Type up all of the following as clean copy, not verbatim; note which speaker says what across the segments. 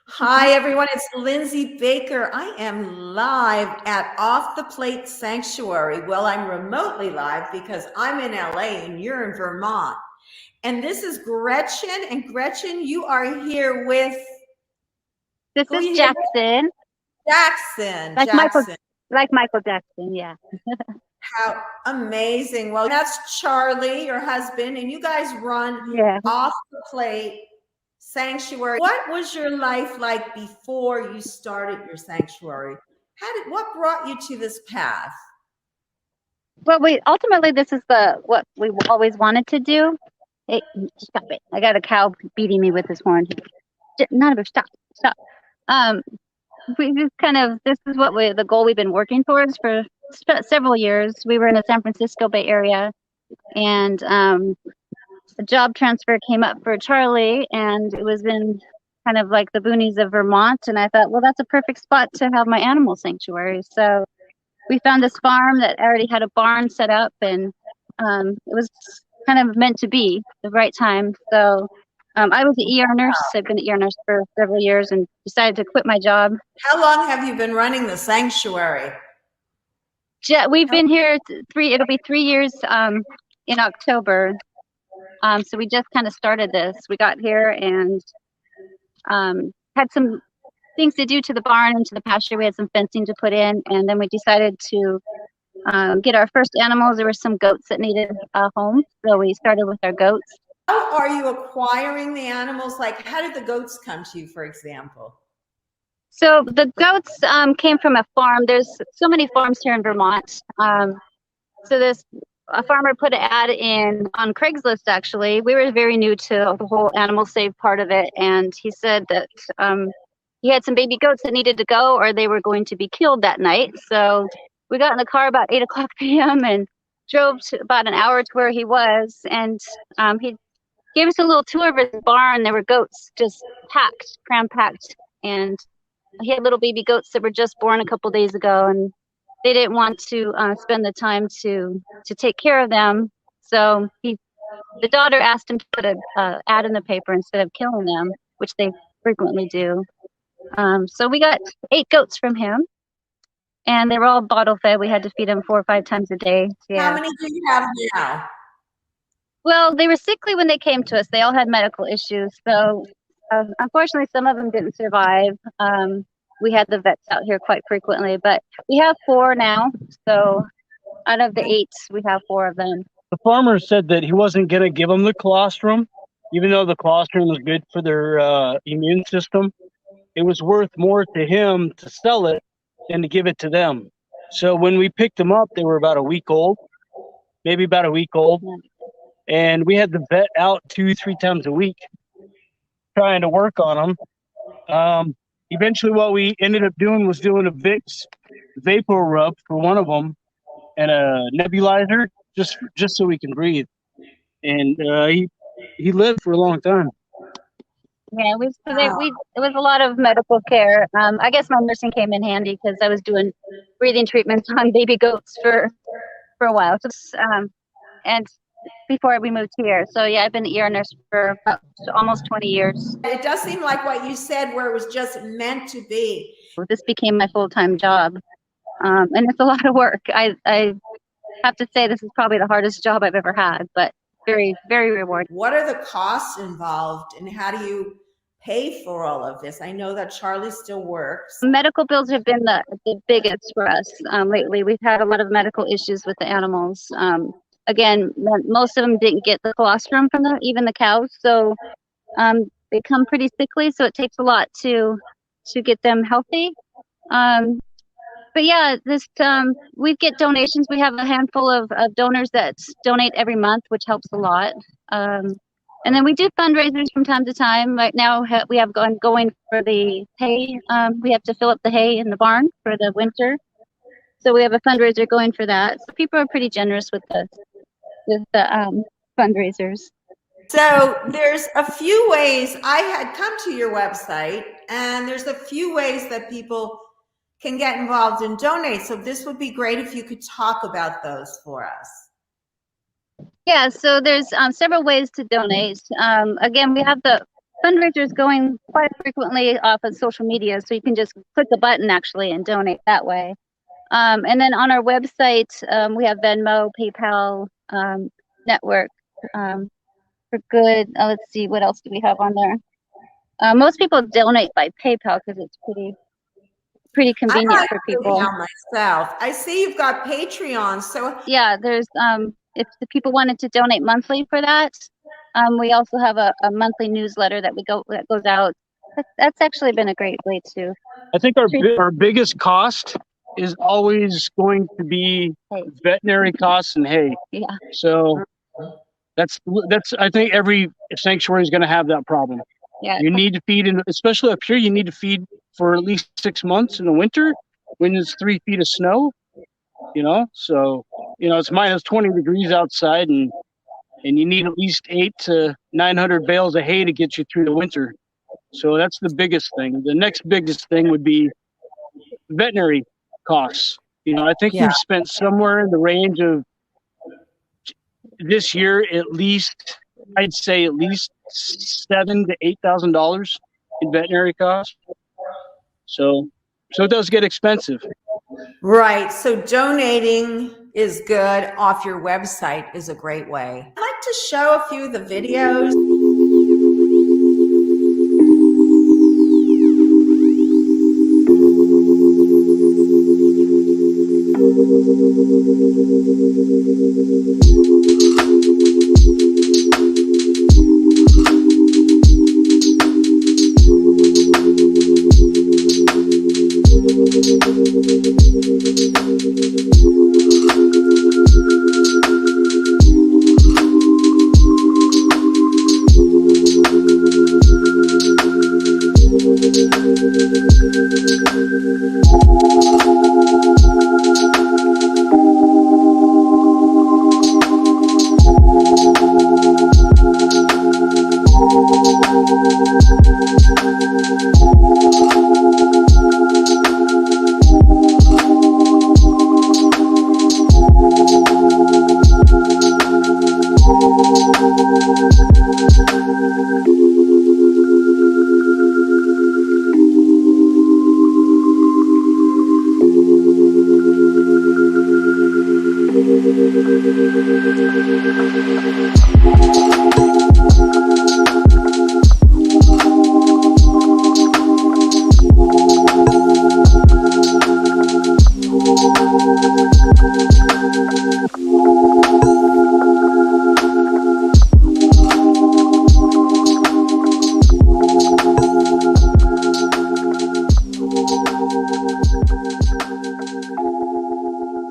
Speaker 1: Hi, everyone. It's Lindsay Baker. I am live at Off the Plate Sanctuary. Well, I'm remotely live because I'm in LA and you're in Vermont. And this is Gretchen. And Gretchen, you are here with
Speaker 2: This
Speaker 1: who are
Speaker 2: is
Speaker 1: you here with?
Speaker 2: Jackson,
Speaker 1: Jackson.
Speaker 2: like Michael,
Speaker 1: Jackson.
Speaker 2: like Michael Jackson. Yeah.
Speaker 1: How amazing. Well, that's Charlie, your husband, and you guys run
Speaker 2: Yeah.
Speaker 1: Off the Plate Sanctuary. What was your life like before you started your sanctuary? What brought you to this path?
Speaker 2: Well, we ultimately this is what we always wanted to do. Hey, stop it! I got a cow beating me with his horn. None of it. Stop. Stop. Um, we just kind of this is what the goal we've been working towards for several years. We were in the San Francisco Bay Area, and a job transfer came up for Charlie, and it was in kind of like the boonies of Vermont. And I thought, well, that's a perfect spot to have my animal sanctuary. So we found this farm that already had a barn set up, and it was kind of meant to be the right time. So I was an ER nurse. I've been an ER nurse for several years and decided to quit my job.
Speaker 1: How long have you been running the sanctuary?
Speaker 2: We've been here it'll be 3 years in October. So we just kind of started this. We got here and had some things to do to the barn and to the pasture. We had some fencing to put in, and then we decided to get our first animals. There were some goats that needed a home, so we started with our goats.
Speaker 1: How are you acquiring the animals? Like, how did the goats come to you, for example?
Speaker 2: So the goats came from a farm. There's so many farms here in Vermont. So a farmer put an ad in on Craigslist. Actually, we were very new to the whole animal save part of it, and he said that he had some baby goats that needed to go, or they were going to be killed that night. So we got in the car about 8:00 p.m. and drove to about an hour to where he was, and he gave us a little tour of his barn. There were goats just cram packed, and he had little baby goats that were just born a couple days ago, and they didn't want to spend the time to take care of them. So the daughter asked him to put an ad in the paper instead of killing them, which they frequently do. So we got 8 goats from him, and they were all bottle fed. We had to feed them 4 or 5 times a day.
Speaker 1: Yeah. How many do you have now?
Speaker 2: Well, they were sickly when they came to us. They all had medical issues. So unfortunately, some of them didn't survive. We had the vets out here quite frequently, but we have 4 now. So out of the 8, we have 4 of them.
Speaker 3: The farmer said that he wasn't going to give them the colostrum, even though the colostrum was good for their immune system. It was worth more to him to sell it than to give it to them. So when we picked them up, they were about a week old, maybe about a week old. And we had the vet out 2-3 times a week trying to work on them. Eventually, what we ended up doing was doing a Vicks vapor rub for one of them and a nebulizer just so we can breathe. And he lived for a long time.
Speaker 2: Yeah, it was a lot of medical care. I guess my nursing came in handy because I was doing breathing treatments on baby goats for a while. So, and before we moved here. So yeah, I've been an ER nurse for almost 20 years.
Speaker 1: It does seem like what you said, where it was just meant to be.
Speaker 2: This became my full-time job, and it's a lot of work. I have to say this is probably the hardest job I've ever had, but very, very rewarding.
Speaker 1: What are the costs involved, and how do you pay for all of this? I know that Charlie still works.
Speaker 2: Medical bills have been the biggest for us lately. We've had a lot of medical issues with the animals. Again, most of them didn't get the colostrum from them, even the cows. So they come pretty sickly. So it takes a lot to get them healthy. But yeah, we get donations. We have a handful of donors that donate every month, which helps a lot. And then we do fundraisers from time to time. Right now, we have going for the hay. We have to fill up the hay in the barn for the winter. So we have a fundraiser going for that. So people are pretty generous with the fundraisers.
Speaker 1: So there's a few ways. I had come to your website, and there's a few ways that people can get involved and donate. So this would be great if you could talk about those for us.
Speaker 2: Yeah, so there's several ways to donate. Again, we have the fundraiser is going quite frequently off of social media, so you can just click a button actually and donate that way. And then on our website, we have Venmo, PayPal, network for good. Let's see, what else do we have on there? Most people donate by PayPal because it's pretty convenient
Speaker 1: I like
Speaker 2: for people.
Speaker 1: PayPal myself. I see you've got Patreon, so
Speaker 2: Yeah, there's if the people wanted to donate monthly for that, we also have a monthly newsletter that goes out. That's actually been a great way too.
Speaker 3: I think our biggest cost is always going to be veterinary costs and hay.
Speaker 2: Yeah.
Speaker 3: So that's I think every sanctuary is going to have that problem.
Speaker 2: Yeah.
Speaker 3: You need to feed, especially up here, you need to feed for at least 6 months in the winter when it's 3 feet of snow, so, it's minus 20 degrees outside and you need at least 800 to 900 bales of hay to get you through the winter. So that's the biggest thing. The next biggest thing would be veterinary costs. I think we've spent somewhere in the range of this year, I'd say at least $7,000 to $8,000 in veterinary costs. So it does get expensive.
Speaker 1: right. So donating is good off your website is a great way. I'd like to show a few of the videos.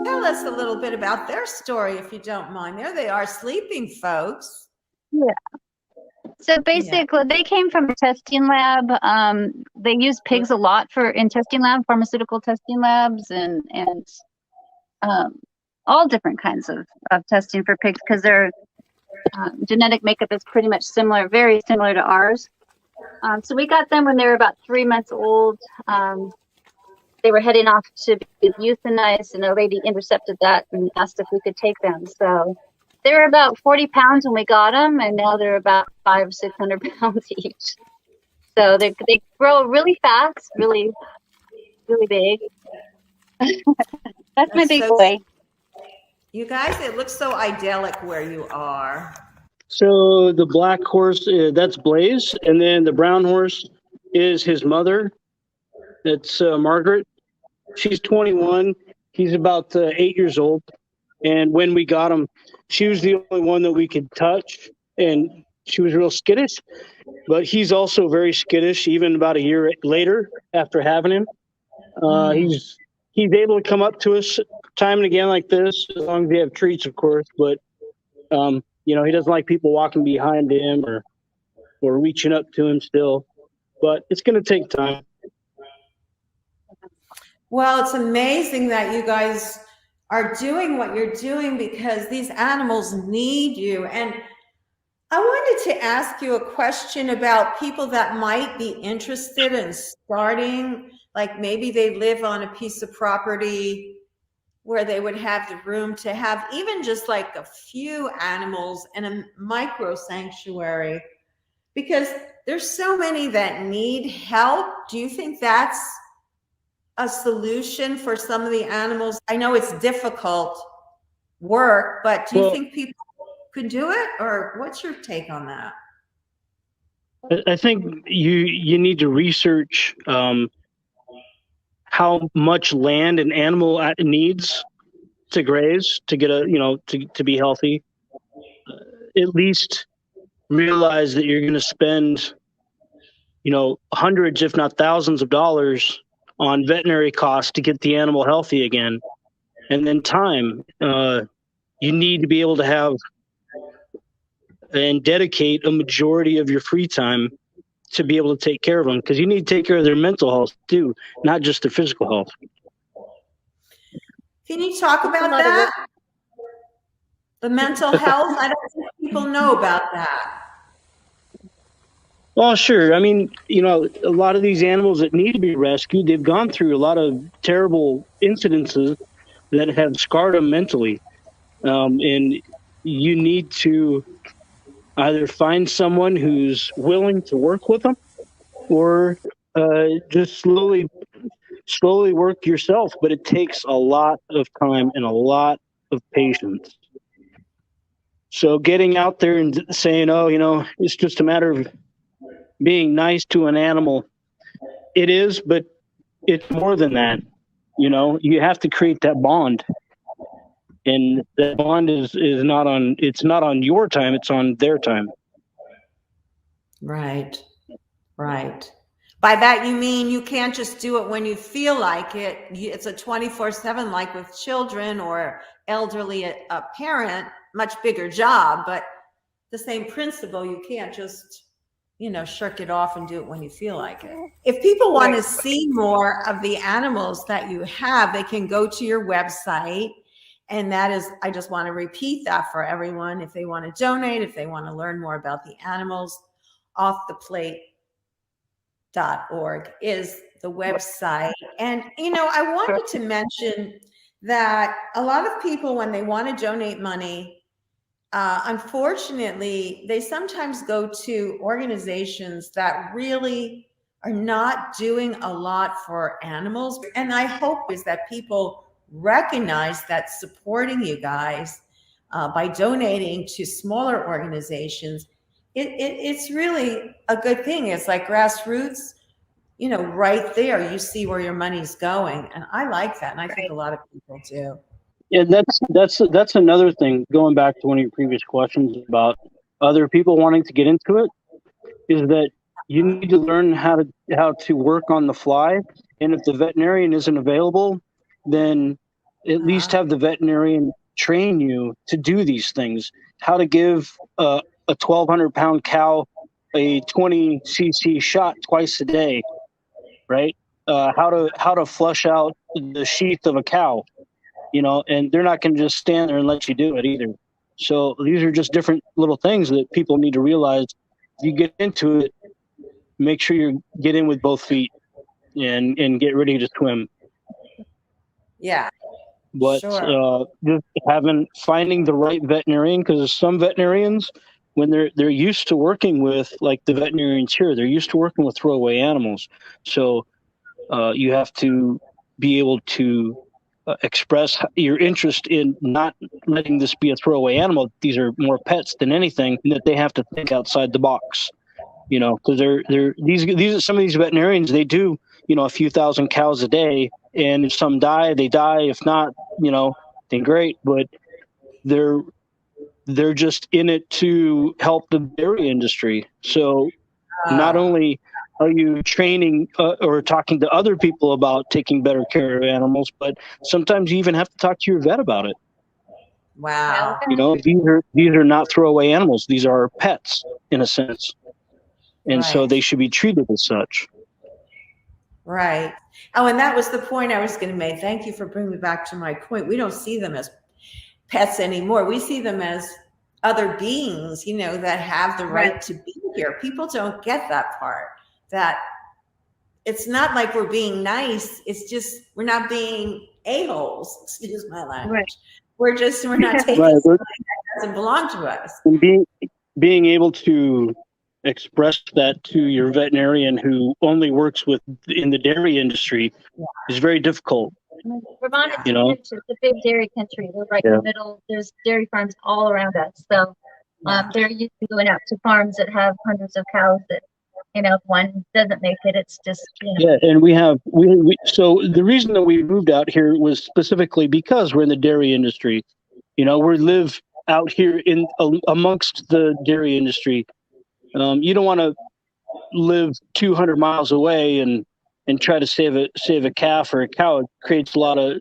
Speaker 1: Tell us a little bit about their story, if you don't mind. There they are, sleeping folks.
Speaker 2: Yeah. So basically, they came from a testing lab. They use pigs a lot in testing lab, pharmaceutical testing labs, and all different kinds of testing for pigs because their genetic makeup is pretty much similar, very similar to ours. So we got them when they were about 3 months old. They were heading off to be euthanized, and a lady intercepted that and asked if we could take them. So they were about 40 pounds when we got them, and now they're about 500 or 600 pounds each. So they grow really fast, really, really big. That's my big boy.
Speaker 1: You guys, it looks so idyllic where you are.
Speaker 3: So the black horse, that's Blaze, and then the brown horse is his mother. It's Margaret. She's 21. He's about 8 years old. And when we got him, she was the only one that we could touch, and she was real skittish. But he's also very skittish, even about a year later after having him. He's able to come up to us time and again like this, as long as we have treats, of course. But he doesn't like people walking behind him or reaching up to him still. But it's going to take time.
Speaker 1: Well, it's amazing that you guys are doing what you're doing because these animals need you. And I wanted to ask you a question about people that might be interested in starting, like maybe they live on a piece of property where they would have the room to have even just like a few animals in a micro sanctuary. Because there's so many that need help. Do you think that's a solution for some of the animals? I know it's difficult work, but do you think people could do it, or what's your take on that?
Speaker 3: I think you need to research how much land an animal needs to graze to get to be healthy. At least realize that you're going to spend hundreds, if not thousands of dollars on veterinary costs to get the animal healthy again. And then time. You need to be able to have and dedicate a majority of your free time to be able to take care of them, because you need to take care of their mental health too, not just their physical health.
Speaker 1: Can you talk about that? The mental health? I don't think people know about that.
Speaker 3: Well, sure. I mean, a lot of these animals that need to be rescued, they've gone through a lot of terrible incidences that have scarred them mentally. And you need to either find someone who's willing to work with them, or just slowly work yourself. But it takes a lot of time and a lot of patience. So getting out there and saying, it's just a matter of being nice to an animal, it is, but it's more than that. You have to create that bond. And that bond is not on your time, it's on their time.
Speaker 1: Right. By that, you mean you can't just do it when you feel like it. It's a 24/7, like with children or elderly, a parent, much bigger job, but the same principle. You can't just, shirk it off and do it when you feel like it. If people want to see more of the animals that you have, they can go to your website. And that is, I just want to repeat that for everyone. If they want to donate, if they want to learn more about the animals, offtheplate.org is the website. And, I wanted to mention that a lot of people, when they want to donate money, unfortunately, they sometimes go to organizations that really are not doing a lot for animals. And I hope is that people recognize that supporting you guys by donating to smaller organizations, it's really a good thing. It's like grassroots, right there. You see where your money's going, and I like that, and I think a lot of people do.
Speaker 3: Yeah, that's another thing. Going back to one of your previous questions about other people wanting to get into it, is that you need to learn how to work on the fly. And if the veterinarian isn't available, then at least have the veterinarian train you to do these things. How to give a 1,200-pound cow a 20 cc shot twice a day, right? How to flush out the sheath of a cow, and they're not going to just stand there and let you do it either. So these are just different little things that people need to realize. If you get into it, make sure you get in with both feet and get ready to swim.
Speaker 1: Yeah.
Speaker 3: But
Speaker 1: sure.
Speaker 3: Just finding the right veterinarian, because some veterinarians, when they're used to working with, like the veterinarians here, they're used to working with throwaway animals. So you have to be able to express your interest in not letting this be a throwaway animal. These are more pets than anything, and that they have to think outside the box. Because these some of these veterinarians, they do a few thousand cows a day, and if some die, they die. If not, then great. But they're just in it to help the dairy industry. So not only are you training or talking to other people about taking better care of animals, but sometimes you even have to talk to your vet about it.
Speaker 1: Wow.
Speaker 3: These are not throwaway animals. These are pets in a sense. And so they should be treated as such.
Speaker 1: Right. Oh, and that was the point I was going to make. Thank you for bringing me back to my point. We don't see them as pets anymore. We see them as other beings, that have the right to be here. People don't get that part, that it's not like we're being nice. It's just, we're not being a-holes, excuse my language. We're not taking something that doesn't belong to us.
Speaker 3: And being able to express that to your veterinarian who only works in the dairy industry is very difficult.
Speaker 2: Vermont is
Speaker 3: You know?
Speaker 2: huge. It's a big dairy country. We're right in the middle. There's dairy farms all around us. So they're used to going out to farms that have hundreds of cows that, if one doesn't make it, it's just,
Speaker 3: Yeah, and so the reason that we moved out here was specifically because we're in the dairy industry. We live out here amongst the dairy industry. You don't want to live 200 miles away and try to save a calf or a cow. It creates a lot of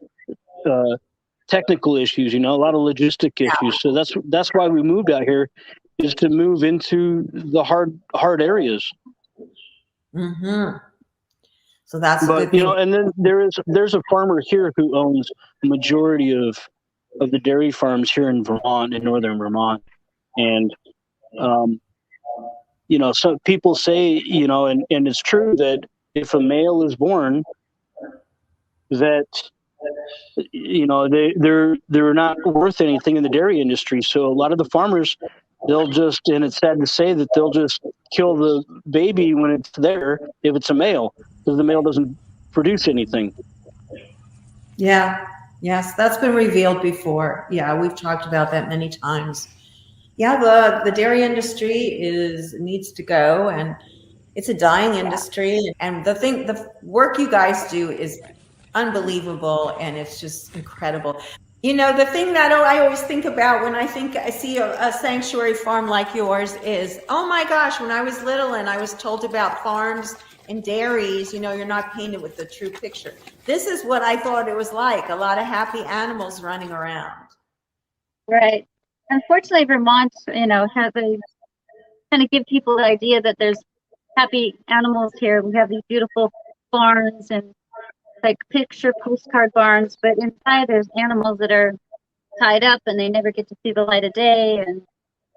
Speaker 3: technical issues, a lot of logistic issues. So that's why we moved out here, is to move into the hard areas.
Speaker 1: Mm-hmm. So that's a good thing.
Speaker 3: And then there's a farmer here who owns the majority of the dairy farms here in Vermont, in northern Vermont, and some people say, and it's true that if a male is born, that they're not worth anything in the dairy industry. So a lot of the farmers, and it's sad to say that they'll just kill the baby when it's there if it's a male, because the male doesn't produce anything.
Speaker 1: Yeah. Yes, that's been revealed before. Yeah, we've talked about that many times. Yeah, the dairy industry needs to go, and it's a dying industry. And the work you guys do is unbelievable, and it's just incredible. The thing that I always think about when I see a sanctuary farm like yours is, oh my gosh, when I was little and I was told about farms and dairies, you're not painted with the true picture. This is what I thought it was like, a lot of happy animals running around.
Speaker 2: Right. Unfortunately, Vermont, has a kind of give people the idea that there's happy animals here. We have these beautiful barns and like picture postcard barns, but inside there's animals that are tied up and they never get to see the light of day. And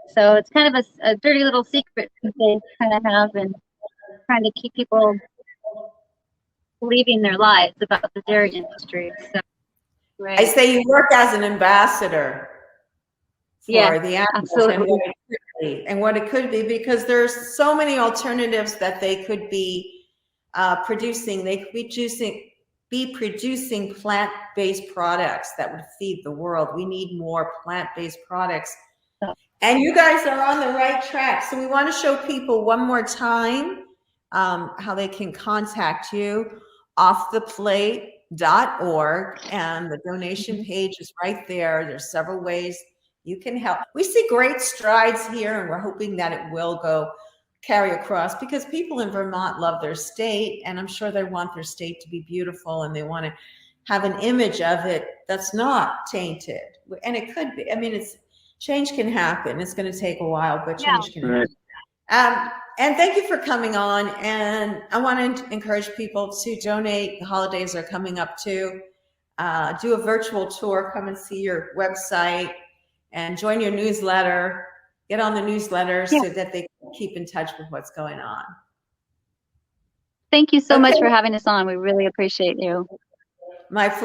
Speaker 2: so it's kind of a dirty little secret that they kind of have, and trying to keep people believing their lies about the dairy industry. So, right.
Speaker 1: I say you work as an ambassador for the animals,
Speaker 2: absolutely.
Speaker 1: and what it could be, because there's so many alternatives that they could be producing. They could be producing plant-based products that would feed the world. We need more plant-based products. And you guys are on the right track. So we want to show people one more time how they can contact you. offtheplate.org, and the donation page is right there. There's several ways you can help. We see great strides here, and we're hoping that it will carry across, because people in Vermont love their state, and I'm sure they want their state to be beautiful, and they want to have an image of it that's not tainted. And it could be. I mean, change can happen. It's going to take a while, but change can happen. And thank you for coming on. And I want to encourage people to donate. The holidays are coming up too. Do a virtual tour. Come and see your website and join your newsletter. Get on the newsletter so that they can keep in touch with what's going on.
Speaker 2: Thank you so much for having us on. We really appreciate you.
Speaker 1: My pleasure.